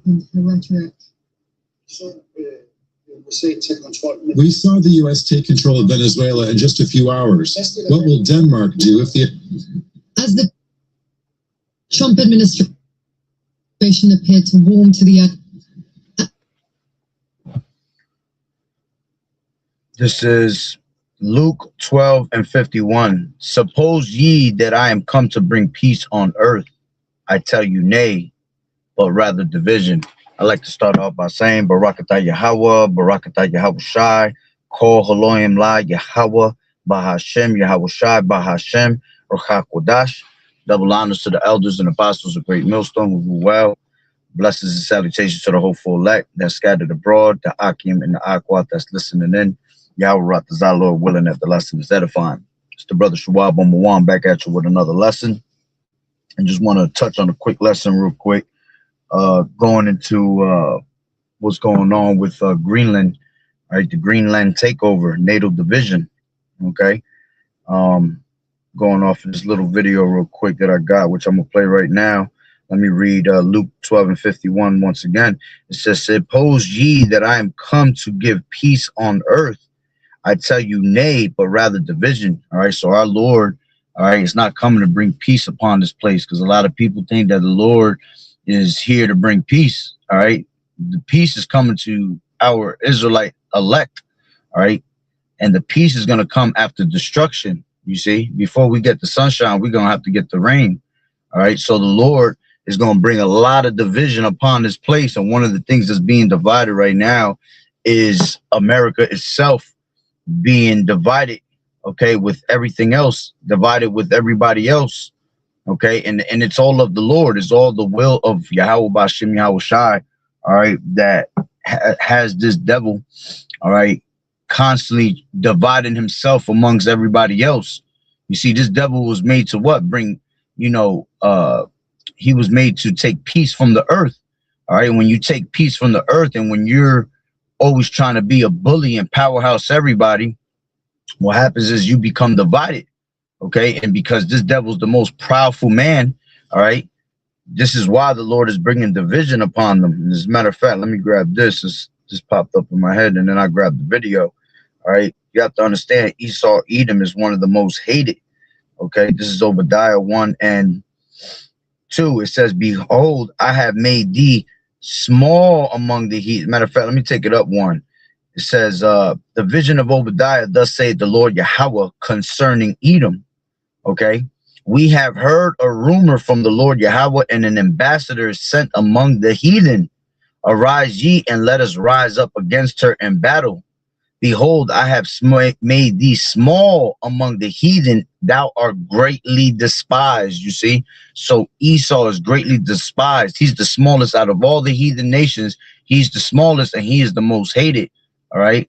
sharpened her rhetoric. We saw the U.S. take control of Venezuela in just a few hours. What will Denmark do if the... As the Trump administration appeared to warm to the... This is Luke 12:51. Suppose ye that I am come to bring peace on earth? I tell you nay, but rather division. I like to start off by saying Barakatah Yahawah, Barakatah Yahawashi, Kol Haloyim La Yahawah, Bahashem, Yahawashi, Bahashem, Ruach Kodash. Double honors to the elders and apostles of Great Millstone who rule well. Blessings and salutations to the hopeful elect that's scattered abroad, the Akim and the Akwat that's listening in. Yahweh Ratazah, Lord willing that the lesson is edifying. It's the brother Shawab Omawan back at you with another lesson. And just want to touch on a quick lesson real quick. Going into what's going on with Greenland, right? The Greenland takeover, Nato division, okay? Going off of this little video real quick that I got, which I'm going to play right now. Let me read Luke 12:51 once again. It says, suppose ye that I am come to give peace on earth? I tell you nay, but rather division. All right, so our Lord, all right, is not coming to bring peace upon this place, because a lot of people think that the Lord is here to bring peace. All right, the peace is coming to our Israelite elect. All right, and the peace is going to come after destruction. You see, before we get the sunshine, we're going to have to get the rain. All right, so the Lord is going to bring a lot of division upon this place, and one of the things that's being divided right now is America itself being divided, okay, with everything else, divided with everybody else, okay, and it's all of the Lord, it's all the will of Yahweh Bashim Yahawashi, all right, that has this devil, all right, constantly dividing himself amongst everybody else. You see, this devil was made to what? Bring, you know, he was made to take peace from the earth, all right. When you take peace from the earth, and when you're always trying to be a bully and powerhouse everybody, what happens is you become divided, okay? And because this devil's the most powerful man, all right, this is why the Lord is bringing division upon them. And as a matter of fact, let me grab this. This just popped up in my head, and then I grabbed the video. All right, you have to understand, Esau Edom is one of the most hated, okay? This is Obadiah 1 and 2. It says, behold, I have made thee small among the heathen. Matter of fact, let me take it up one. It says, the vision of Obadiah, thus saith the Lord Yahweh concerning Edom. Okay, we have heard a rumor from the Lord Yahweh, and an ambassador is sent among the heathen. Arise ye, and let us rise up against her in battle. Behold, I have made thee small among the heathen. Thou art greatly despised. You see, so Esau is greatly despised. He's the smallest out of all the heathen nations. He's the smallest, and he is the most hated. All right,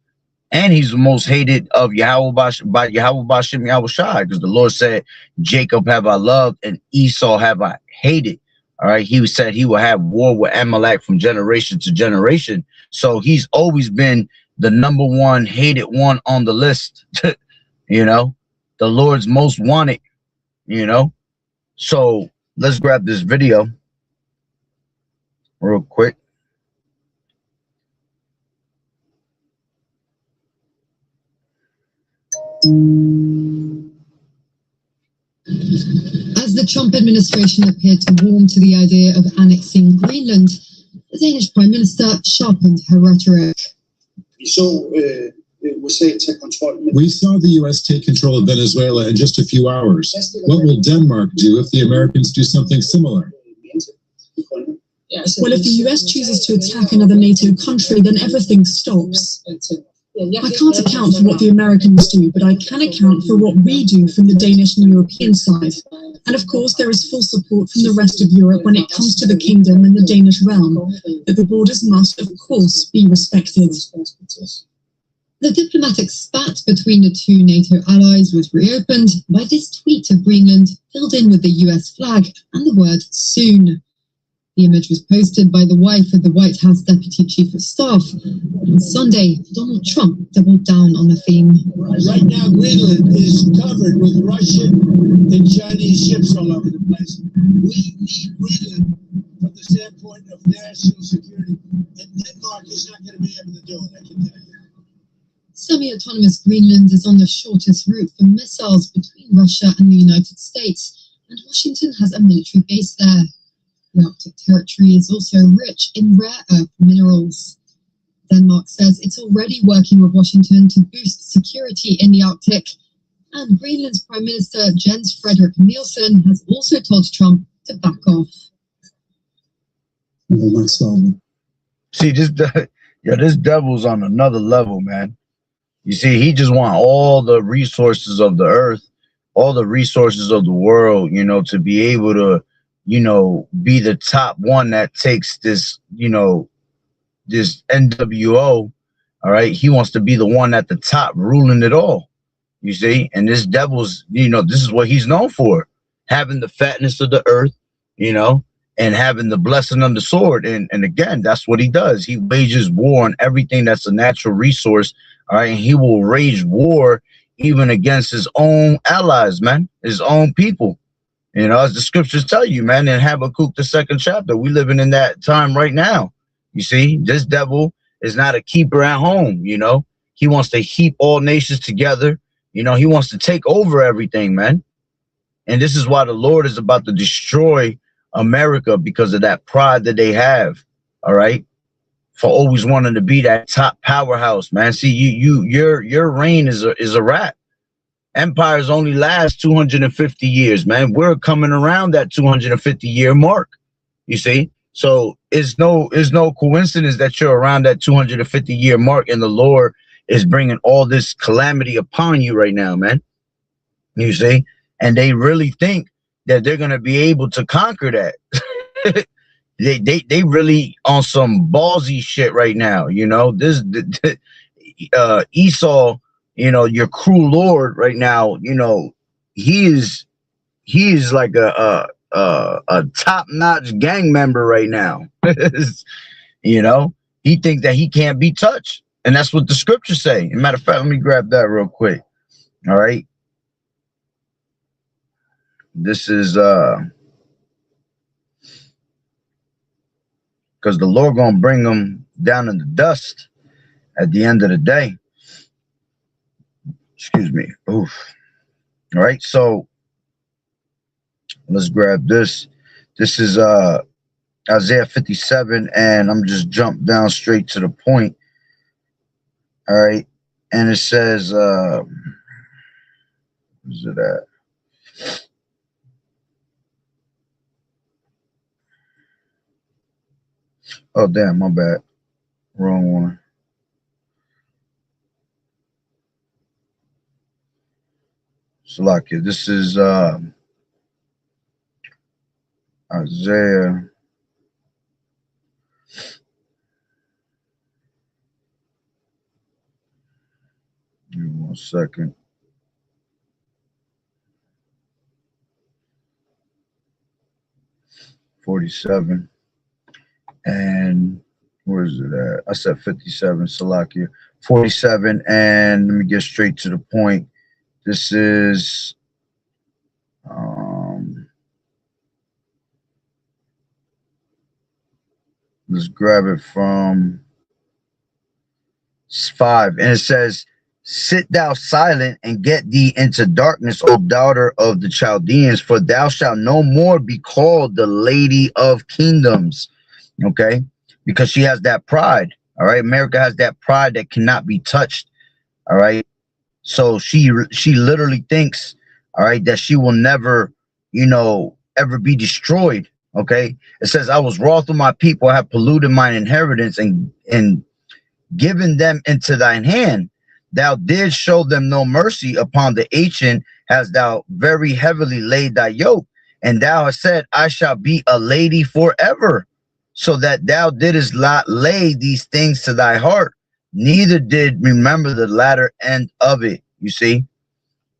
and he's the most hated of Yahweh by Yahweh Bashim Yahawashi, because the Lord said, Jacob have I loved, and Esau have I hated. All right, he said he will have war with Amalek from generation to generation. So he's always been the #1 hated one on the list. You know, the Lord's most wanted, you know. So let's grab this video real quick. As the Trump administration appeared to warm to the idea of annexing Greenland, the Danish Prime Minister sharpened her rhetoric. We saw the U.S. take control of Venezuela in just a few hours. What will Denmark do if the Americans do something similar? Well, if the US chooses to attack another NATO country, then everything stops. I can't account for what the Americans do, but I can account for what we do from the Danish and European side. And of course, there is full support from the rest of Europe when it comes to the kingdom and the Danish realm, that the borders must, of course, be respected. The diplomatic spat between the two NATO allies was reopened by this tweet of Greenland filled in with the US flag and the word soon. The image was posted by the wife of the White House Deputy Chief of Staff. On Sunday, Donald Trump doubled down on the theme. Right now, Greenland is covered with Russian and Chinese ships all over the place. We need Greenland for the standpoint of national security, and Denmark is not going to be able to do it, I can tell you. Semi-autonomous Greenland is on the shortest route for missiles between Russia and the United States, and Washington has a military base there. The Arctic territory is also rich in rare earth minerals. Denmark says it's already working with Washington to boost security in the Arctic, and Greenland's Prime Minister Jens Frederik Nielsen has also told Trump to back off. See, this devil's on another level, man. You see, he just want all the resources of the earth, all the resources of the world, you know, to be able to, you know, be the top one that takes this, you know, this NWO. All right. He wants to be the one at the top ruling it all. You see, and this devil's, you know, this is what he's known for, having the fatness of the earth, you know, and having the blessing of the sword. And again, that's what he does. He wages war on everything that's a natural resource. All right. And he will wage war even against his own allies, man, his own people. You know, as the scriptures tell you, man, in Habakkuk, the 2nd chapter, we living in that time right now. You see, this devil is not a keeper at home. You know, he wants to heap all nations together. You know, he wants to take over everything, man. And this is why the Lord is about to destroy America, because of that pride that they have. All right. For always wanting to be that top powerhouse, man. See, your reign is a wrap. Empires only last 250 years, man. We're coming around that 250-year mark. You see? So it's no coincidence that you're around that 250-year mark and the Lord is bringing all this calamity upon you right now, man. You see? And they really think that they're going to be able to conquer that. they really on some ballsy shit right now. You know, this Esau, you know, your cruel lord right now, you know, he is like a top-notch gang member right now. You know, he thinks that he can't be touched. And that's what the scriptures say. As a matter of fact, let me grab that real quick. All right. This is because the Lord gonna bring them down in the dust at the end of the day. Excuse me. Oof. All right, so let's grab this. This is Isaiah 57, and I'm just jump down straight to the point. All right, and it says, where's it at? Oh, damn, my bad. Wrong one. Salakia. This is Isaiah. Give me 1 second. $47. And where's it at? I said 57, Salakia. 47, and let me get straight to the point. This is let's grab it from 5, and it says, "Sit thou silent and get thee into darkness, O daughter of the Chaldeans, for thou shalt no more be called the lady of kingdoms." Okay, because she has that pride. All right, America has that pride that cannot be touched. All right, so she literally thinks, all right, that she will never, you know, ever be destroyed. Okay, it says, "I was wroth with my people, I have polluted mine inheritance and given them into thine hand. Thou didst show them no mercy, upon the ancient hast thou very heavily laid thy yoke, and thou hast said, I shall be a lady forever. So that thou didst not lay these things to thy heart, neither did remember the latter end of it." You see,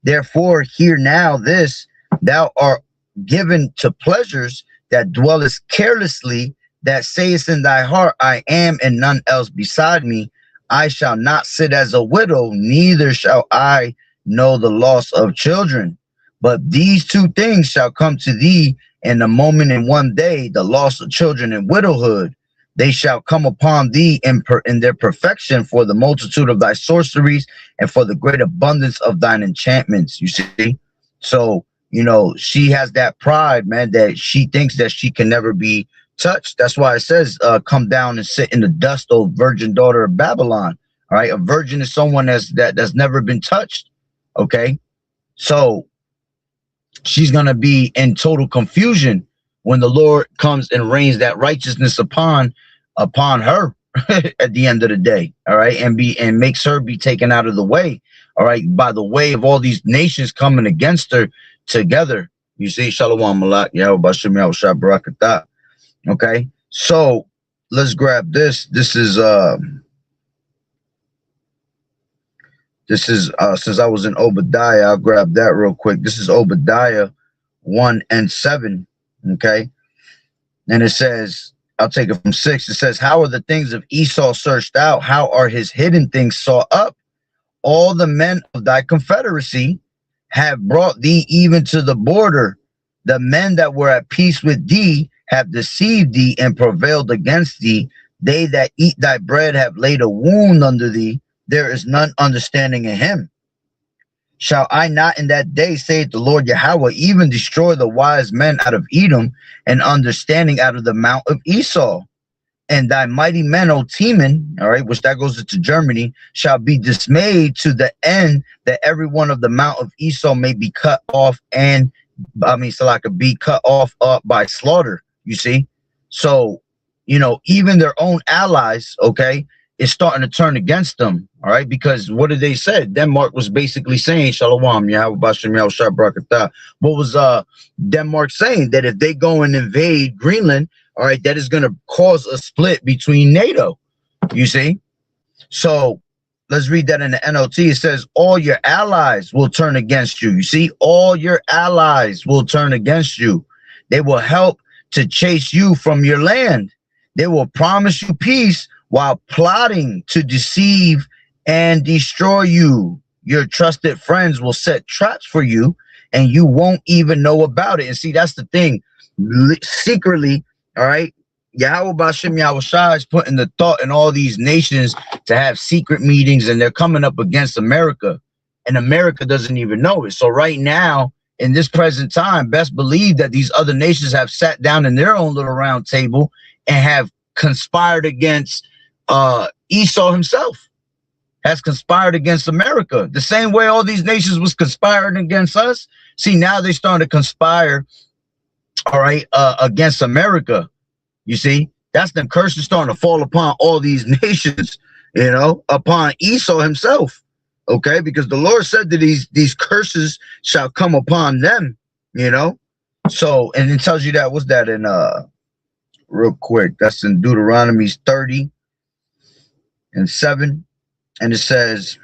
therefore, hear now this: thou art given to pleasures that dwellest carelessly, that sayest in thy heart, I am and none else beside me. I shall not sit as a widow, neither shall I know the loss of children. But these two things shall come to thee, In a moment, in one day, the loss of children and widowhood, they shall come upon thee in their perfection, for the multitude of thy sorceries and for the great abundance of thine enchantments. You see? So, you know, she has that pride, man, that she thinks that she can never be touched. That's why it says, come down and sit in the dust, O virgin daughter of Babylon. All right. A virgin is someone that's never been touched. Okay. So she's going to be in total confusion when the Lord comes and rains that righteousness upon her at the end of the day. All right. And makes her be taken out of the way. All right. By the way of all these nations coming against her together. You see, Shalom Malak, Yahawah Barakatah. Okay. So let's grab this. This is since I was in Obadiah, I'll grab that real quick. This is Obadiah 1 and 7. Okay. And it says, I'll take it from 6. It says, how are the things of Esau searched out? How are his hidden things sought up? All the men of thy confederacy have brought thee even to the border. The men that were at peace with thee have deceived thee and prevailed against thee. They that eat thy bread have laid a wound under thee. There is none understanding in him. Shall I not in that day, saith the Lord Yahweh, even destroy the wise men out of Edom and understanding out of the mount of Esau? And thy mighty men, O Teman, all right, which that goes into Germany, shall be dismayed to the end that every one of the mount of Esau may be cut off and, be cut off by slaughter, you see? So, you know, even their own allies, okay, is starting to turn against them, all right? Because what did they say? Denmark was basically saying, Shalom, Yahweh Bashem Yahweh Barakatah. What was Denmark saying? That if they go and invade Greenland, all right, that is going to cause a split between NATO, you see? So let's read that in the NLT. It says, all your allies will turn against you. You see, all your allies will turn against you. They will help to chase you from your land. They will promise you peace while plotting to deceive and destroy you. Your trusted friends will set traps for you and you won't even know about it. And see, that's the thing. Secretly, all right, Yahweh Bashem Yahweh is putting the thought in all these nations to have secret meetings, and they're coming up against America, and America doesn't even know it. So right now, in this present time, best believe that these other nations have sat down in their own little round table and have conspired against Esau himself, has conspired against America. The same way all these nations was conspiring against us. See, now they starting to conspire, all right, against America. You see, that's the curses starting to fall upon all these nations, you know, upon Esau himself. Okay, because the Lord said that these curses shall come upon them, you know. So, and it tells you that, what's that in real quick? That's in Deuteronomy 30 and 7. And it says,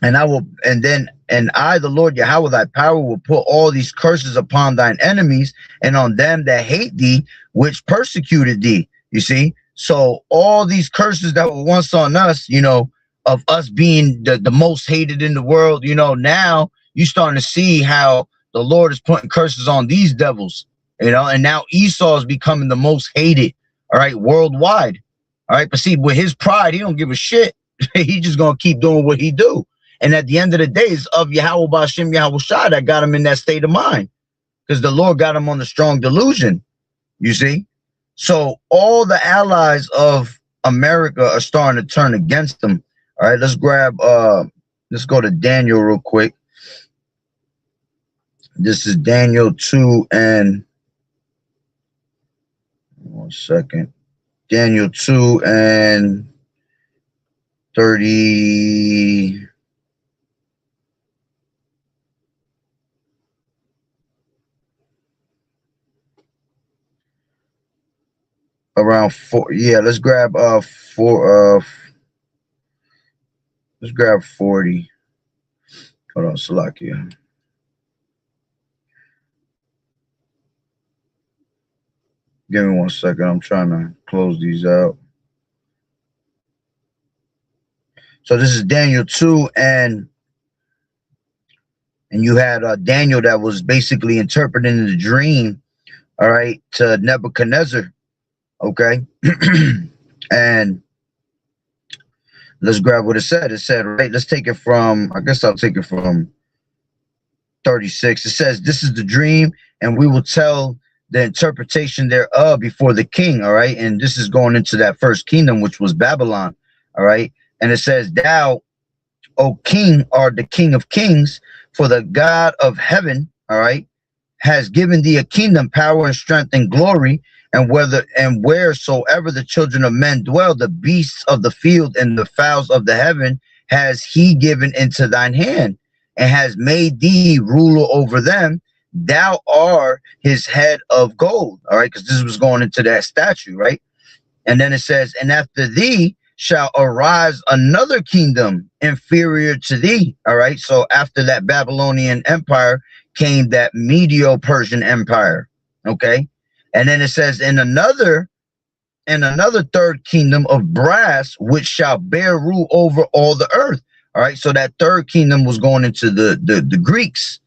and I, the Lord Yahweh, thy power, will put all these curses upon thine enemies and on them that hate thee, which persecuted thee. You see, so all these curses that were once on us, you know, of us being the most hated in the world, you know, now you're starting to see how the Lord is putting curses on these devils, you know, and now Esau is becoming the most hated, all right, worldwide. All right, but see, with his pride, he don't give a shit. He just gonna keep doing what he do. And at the end of the day, it's of Yahweh Bashem Yahweh Shai that got him in that state of mind, because the Lord got him on the strong delusion. You see, so all the allies of America are starting to turn against them. All right, let's grab let's go to Daniel real quick. This is Daniel 2 and 1 second. Daniel 2 and 30. Around 4. Yeah, let's grab 4. Let's grab 40. Hold on, Salakia. Give me 1 second. I'm trying to close these out. So this is Daniel 2 and and you had Daniel that was basically interpreting the dream, all right, to Nebuchadnezzar, okay? And let's grab what it said. It said, right, let's take it from, I guess I'll take it from 36. It says, this is the dream, and we will tell the interpretation thereof before the king, all right? And this is going into that first kingdom, which was Babylon, all right? And it says, thou, O king, art the king of kings, for the God of heaven, all right, has given thee a kingdom, power, and strength, and glory, and wheresoever the children of men dwell, the beasts of the field and the fowls of the heaven has he given into thine hand, and has made thee ruler over them. Thou art his head of gold, all right, because this was going into that statue, right? And then it says, and after thee shall arise another kingdom inferior to thee, all right? So after that Babylonian empire came that Medo-Persian empire, okay? And then it says, in another third kingdom of brass, which shall bear rule over all the earth, all right? So that third kingdom was going into the Greeks,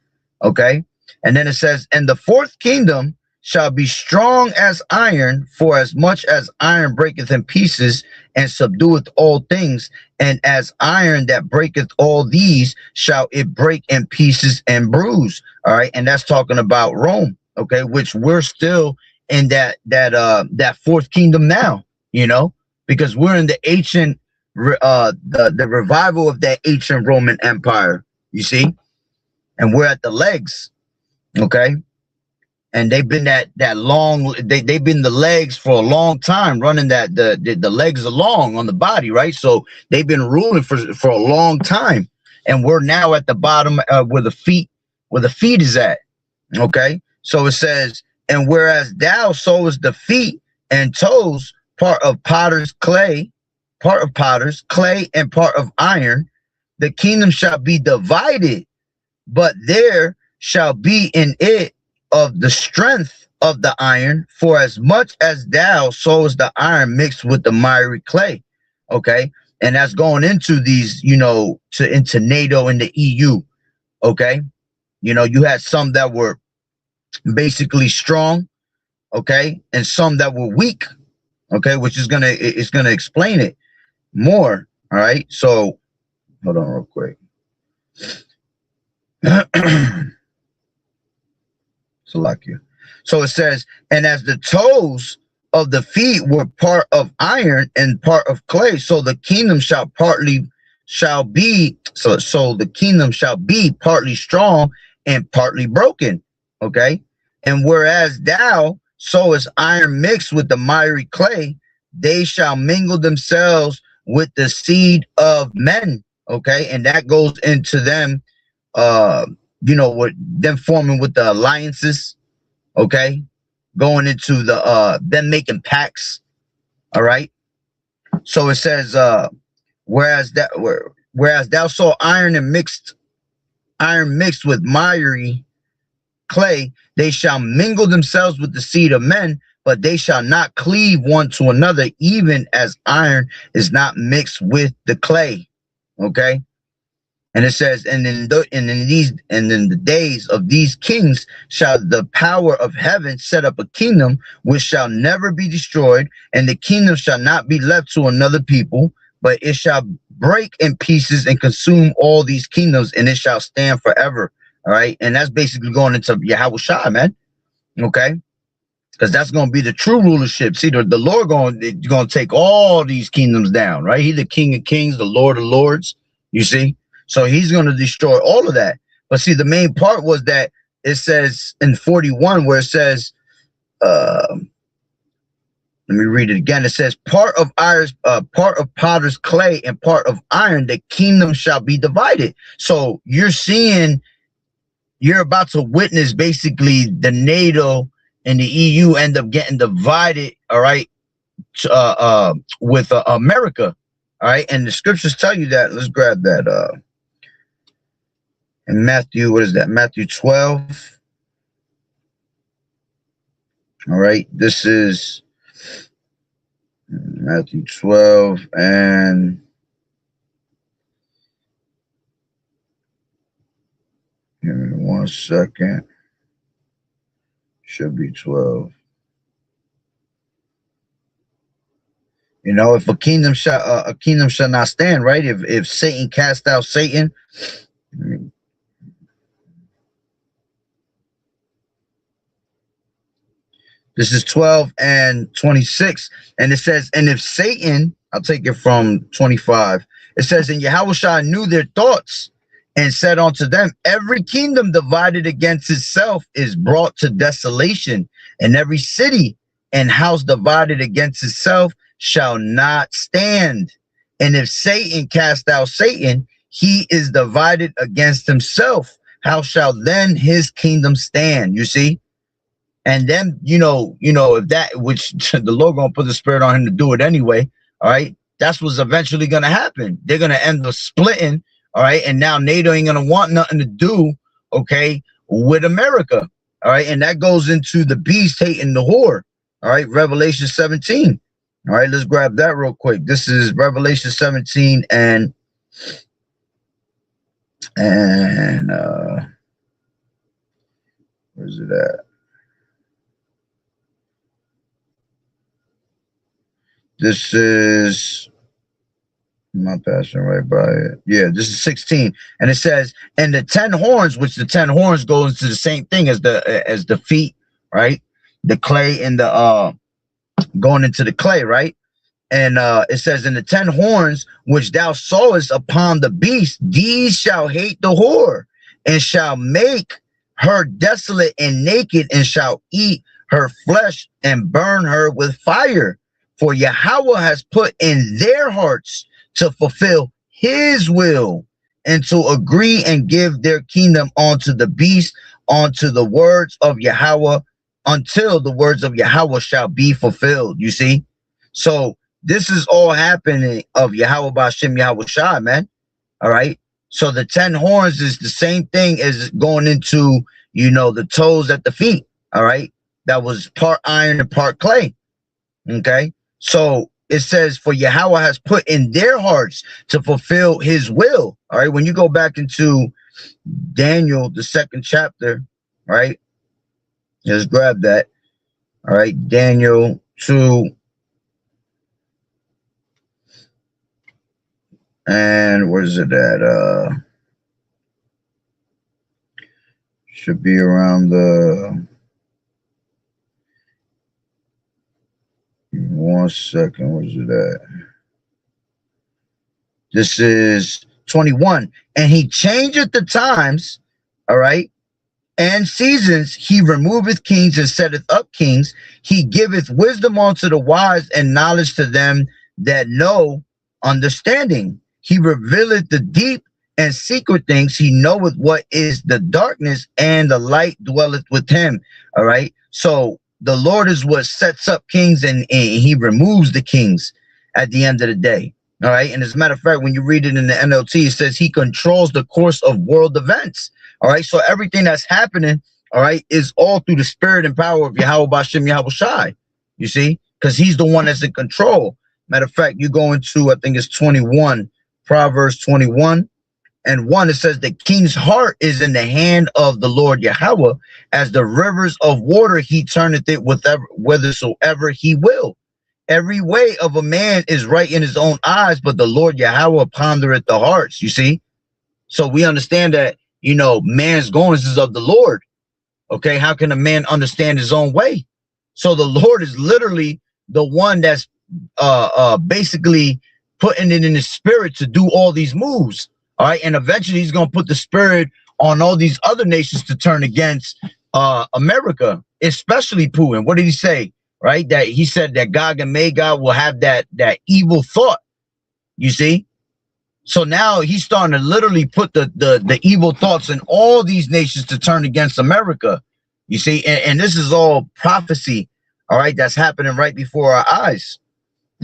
okay? And then it says, and the fourth kingdom shall be strong as iron, for as much as iron breaketh in pieces and subdueth all things, and as iron that breaketh all these shall it break in pieces and bruise. All right, and that's talking about Rome, okay, which we're still in that fourth kingdom now, you know, because we're in the ancient the revival of that ancient Roman Empire, you see, and we're at the legs, okay. And they've been that long. They've been the legs for a long time, running the legs along on the body, right? So they've been ruling for a long time, and we're now at the bottom where the feet is at. Okay, so it says, and whereas thou sowest the feet and toes, part of potter's clay, and part of iron, the kingdom shall be divided, but there shall be in it of the strength of the iron, for as much as thou sowest the iron mixed with the miry clay. Okay, and that's going into these, you know, into NATO and the EU. Okay, you know, you had some that were basically strong, okay, and some that were weak, okay, which is gonna explain it more. All right, so hold on real quick. So it says, and as the toes of the feet were part of iron and part of clay, so the kingdom shall be partly strong and partly broken. Okay, and whereas thou sowest iron mixed with the miry clay, they shall mingle themselves with the seed of men. Okay, and that goes into them you know, what them forming with the alliances, okay, going into the them making pacts. All right, so it says whereas thou saw iron mixed with miry clay, they shall mingle themselves with the seed of men, but they shall not cleave one to another, even as iron is not mixed with the clay. Okay. And it says, and in the days of these kings shall the power of heaven set up a kingdom which shall never be destroyed, and the kingdom shall not be left to another people, but it shall break in pieces and consume all these kingdoms, and it shall stand forever. All right, and that's basically going into YAHAWAH'S, man. Okay, because that's going to be the true rulership. See, the Lord going to take all these kingdoms down, right? He's the King of Kings, the Lord of Lords. You see. So he's going to destroy all of that. But see, the main part was that it says in 41 where it says, let me read it again. It says, part of potter's clay and part of iron, the kingdom shall be divided. So you're about to witness basically the NATO and the EU end up getting divided, all right, with America, all right? And the scriptures tell you that. Let's grab that. In Matthew, what is that? Matthew 12. All right, this is Matthew 12 and here, 1 second. Should be 12. You know, if a kingdom shall not stand, right? If Satan cast out Satan, this is 12 and 26, and it says, and if Satan, I'll take it from 25. It says, and Yahushua knew their thoughts and said unto them, every kingdom divided against itself is brought to desolation, and every city and house divided against itself shall not stand. And if Satan cast out Satan, he is divided against himself. How shall then his kingdom stand? You see? And then, you know, if that, which the Lord gonna put the spirit on him to do it anyway, all right? That's what's eventually gonna happen. They're gonna end up splitting, all right? And now NATO ain't gonna want nothing to do, okay, with America, all right? And that goes into the beast hating the whore, all right? Revelation 17. All right, let's grab that real quick. This is Revelation 17 and where's it at? This is, am I passing right by it? Yeah, this is 16. And it says, and the 10 horns, which the 10 horns goes into the same thing as the feet, right? The clay and the going into the clay, right? And it says, in the 10 horns which thou sawest upon the beast, these shall hate the whore, and shall make her desolate and naked, and shall eat her flesh and burn her with fire. For Yahweh has put in their hearts to fulfill his will, and to agree and give their kingdom unto the beast, unto the words of Yahweh, until the words of Yahweh shall be fulfilled. You see? So this is all happening of Yahweh B'Shem Yahushua, man. All right. So the 10 horns is the same thing as going into, you know, the toes at the feet. All right. That was part iron and part clay. Okay. So it says, for Yahweh has put in their hearts to fulfill his will. All right. When you go back into Daniel, the 2nd chapter, right? Just grab that. All right. Daniel 2. And where's it at? Should be around the 1 second. Where's it at? This is 21. And he changeth the times, all right, and seasons. He removeth kings and setteth up kings. He giveth wisdom unto the wise, and knowledge to them that know understanding. He revealeth the deep and secret things. He knoweth what is the darkness, and the light dwelleth with him. All right. So the Lord is what sets up kings, and he removes the kings at the end of the day. All right. And as a matter of fact, when you read it in the NLT, it says he controls the course of world events. All right. So everything that's happening, all right, is all through the spirit and power of Yahweh B'Shem Yahushai. You see, because he's the one that's in control. Matter of fact, you go into, I think it's 21, Proverbs 21 and 1. It says the king's heart is in the hand of the Lord Yahweh, as the rivers of water he turneth it whithersoever he will. Every way of a man is right in his own eyes, but the Lord Yahweh pondereth the hearts. You see? So we understand that, you know, man's goings is of the Lord. Okay, how can a man understand his own way? So the Lord is literally the one that's basically putting it in his spirit to do all these moves. All right. And eventually he's going to put the spirit on all these other nations to turn against America, especially Putin. What did he say? Right. That he said that Gog and Magog will have that evil thought. You see? So now he's starting to literally put the evil thoughts in all these nations to turn against America. You see? And this is all prophecy. All right. That's happening right before our eyes.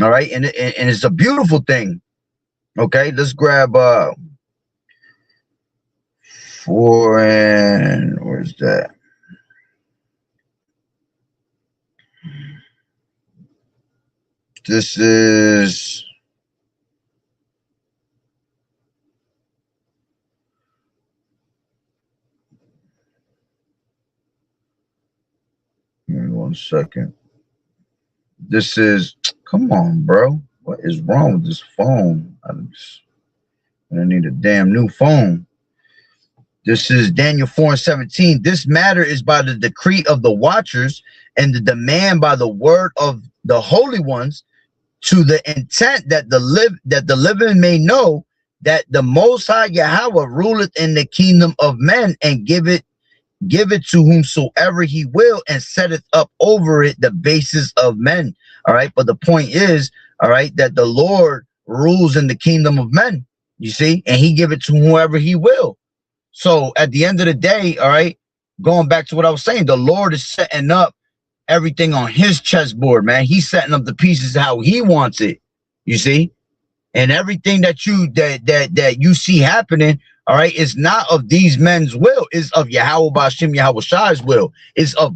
All right. And it's a beautiful thing. Okay. Let's grab 4 and where's that? This is 1 second. This is, come on, bro. What is wrong with this phone? I need a damn new phone. This is Daniel 4:17. This matter is by the decree of the watchers and the demand by the word of the holy ones, to the intent that the living may know that the Most High Yahweh ruleth in the kingdom of men, and give it to whomsoever he will, and setteth up over it the basis of men. All right, but the point is, all right, that the Lord rules in the kingdom of men, you see, and he give it to whoever he will. So at the end of the day, all right, going back to what I was saying, the Lord is setting up everything on his chessboard, man. He's setting up the pieces how he wants it, you see, and everything that you see happening, all right, is not of these men's will, is of YAHAWAH'S will, is of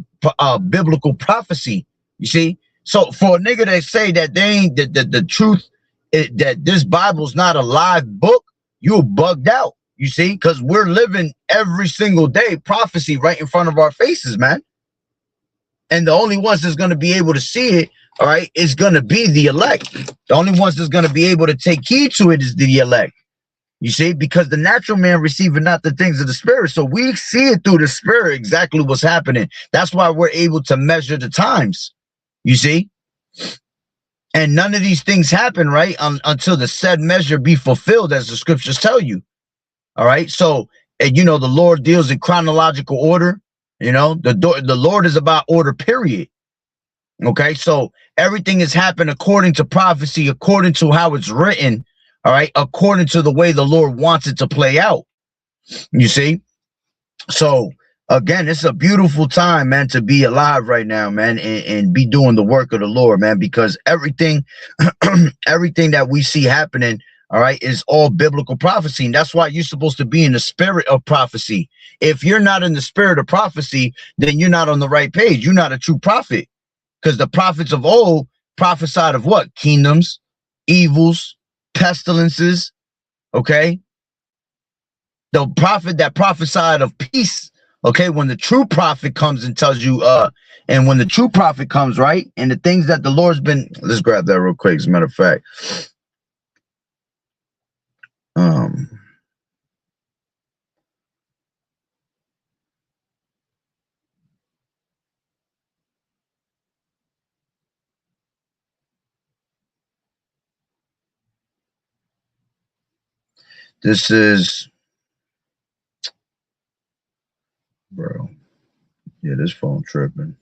biblical prophecy, you see. So for a nigga that say that they ain't the truth, that this Bible's not a live book, you're bugged out, you see, because we're living every single day prophecy right in front of our faces, man. And the only ones that's going to be able to see it, all right, is going to be the elect. The only ones that's going to be able to take heed to it is the elect. You see, because the natural man receiving not the things of the spirit. So we see it through the spirit exactly what's happening. That's why we're able to measure the times, you see. And none of these things happen, right, until the said measure be fulfilled, as the scriptures tell you. All right. So, you know, the Lord deals in chronological order. You know, the Lord is about order, period. Okay, so everything has happened according to prophecy, according to how it's written, all right, according to the way the Lord wants it to play out. You see? So again, it's a beautiful time, man, to be alive right now, man, and be doing the work of the Lord, man, because everything that we see happening, all right, is all biblical prophecy. And that's why you're supposed to be in the spirit of prophecy. If you're not in the spirit of prophecy, then you're not on the right page. You're not a true prophet, because the prophets of old prophesied of what? Kingdoms, evils, pestilences. Okay. The prophet that prophesied of peace. Okay. When the true prophet comes and tells you, and when the true prophet comes, right, and the things that the Lord's been, let's grab that real quick, as a matter of fact. This is, bro, yeah, this phone tripping.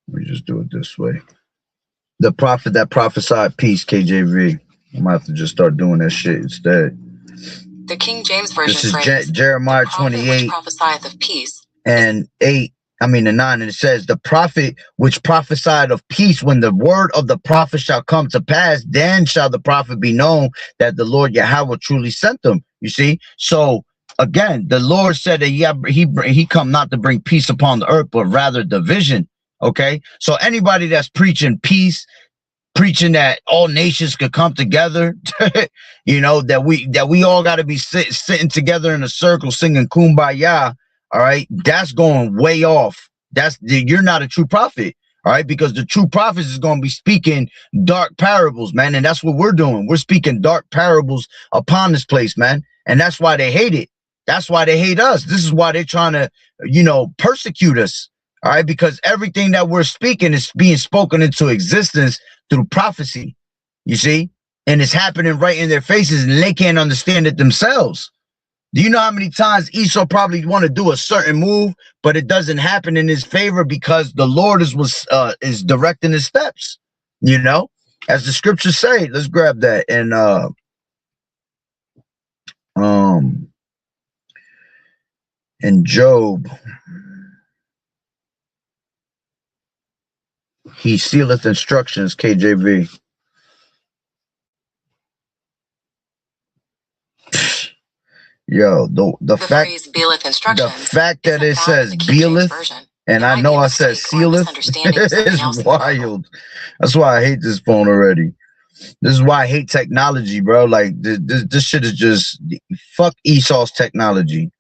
Let me just do it this way. The prophet that prophesied peace, KJV. I might have to just start doing that shit instead. The King James Version. This is Jeremiah 28 prophesieth of peace and 8. I mean the 9, and it says, the prophet which prophesied of peace, when the word of the prophet shall come to pass, then shall the prophet be known that the Lord Yahweh truly sent them. You see? So again, the Lord said that he come not to bring peace upon the earth, but rather division. Okay, so anybody that's preaching peace, preaching that all nations could come together, you know, that we all got to be sitting together in a circle singing kumbaya. All right, that's going way off. You're not a true prophet. All right, because the true prophet is going to be speaking dark parables, man, and that's what we're doing. We're speaking dark parables upon this place, man, and that's why they hate it. That's why they hate us. This is why they're trying to, you know, persecute us. All right, because everything that we're speaking is being spoken into existence through prophecy, you see, and it's happening right in their faces, and they can't understand it themselves. Do you know how many times Esau probably want to do a certain move, but it doesn't happen in his favor because the Lord is directing his steps, you know, as the scriptures say. Let's grab that. And in Job, he sealeth instructions, KJV. Yo, the fact that it says beeleth, and I know I said sealeth, is wild. That's why I hate this phone already. This is why I hate technology, bro. Like this shit is just fuck Esau's technology.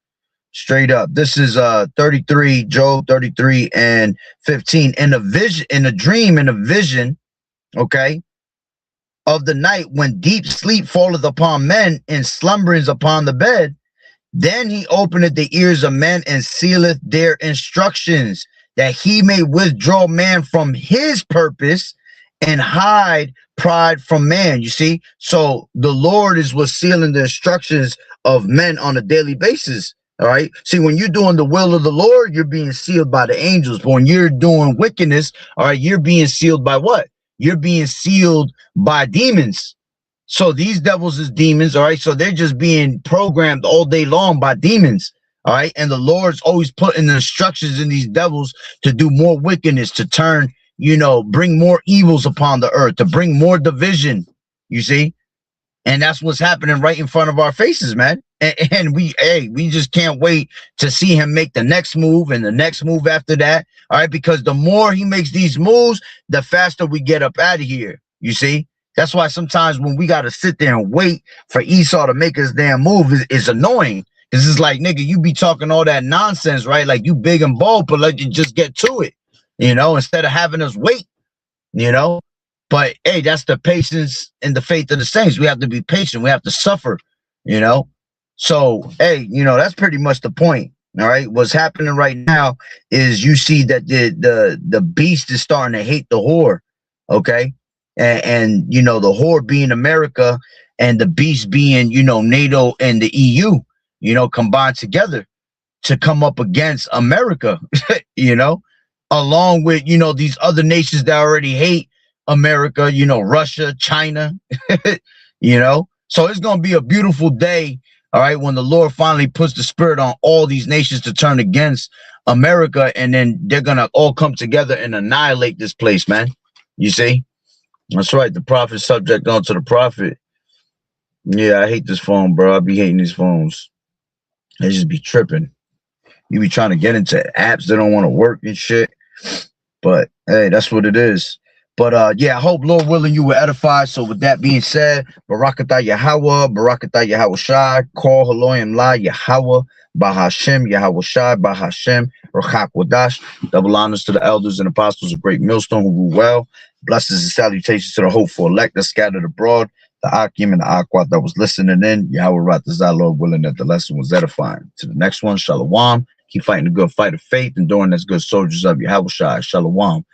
Straight up. This is 33, Job 33 and 15. In a vision, in a dream, in a vision, okay, of the night, when deep sleep falleth upon men and slumberings upon the bed, then he openeth the ears of men and sealeth their instructions, that he may withdraw man from his purpose and hide pride from man. You see, so the Lord is what's sealing the instructions of men on a daily basis. All right. See, when you're doing the will of the Lord, you're being sealed by the angels. But when you're doing wickedness, all right, you're being sealed by what? You're being sealed by demons. So these devils is demons. All right. So they're just being programmed all day long by demons. All right. And the Lord's always putting the instructions in these devils to do more wickedness, to turn, you know, bring more evils upon the earth, to bring more division. You see? And that's what's happening right in front of our faces, man. And we just can't wait to see him make the next move and the next move after that. All right, because the more he makes these moves, the faster we get up out of here. You see, that's why sometimes when we got to sit there and wait for Esau to make his damn move is annoying. Because it's like, nigga, you be talking all that nonsense, right? Like you big and bold, but let you just get to it, you know, instead of having us wait, you know. But hey, that's the patience and the faith of the saints. We have to be patient. We have to suffer, you know. So, hey, you know, that's pretty much the point. All right. What's happening right now is you see that the beast is starting to hate the whore. OK, and you know, the whore being America and the beast being, you know, NATO and the EU, you know, combined together to come up against America, you know, along with, you know, these other nations that already hate America, you know, Russia, China, you know. So it's going to be a beautiful day. All right, when the Lord finally puts the spirit on all these nations to turn against America, and then they're gonna all come together and annihilate this place, man. You see? That's right. The prophet subject onto the prophet. Yeah, I hate this phone, bro. I be hating these phones. They just be tripping. You be trying to get into apps that don't want to work and shit. But hey, that's what it is. But yeah, I hope, Lord willing, you were edified. So with that being said, Barakatah Yahawah, Barakatah YAHAWAH'S, Call Haloyim La Yahawah, Bahashem, YAHAWAH'S, Bahashem, Rachak Wadash. Double honors to the elders and apostles of Great Millstone who rule well. Blessings and salutations to the hopeful elect that scattered abroad, the Akim and the Aquat that was listening in. Yahweh Ratazah, Lord willing, that the lesson was edifying. To the next one, Shalom. Keep fighting the good fight of faith, enduring as good soldiers of Yahawah. Shalom.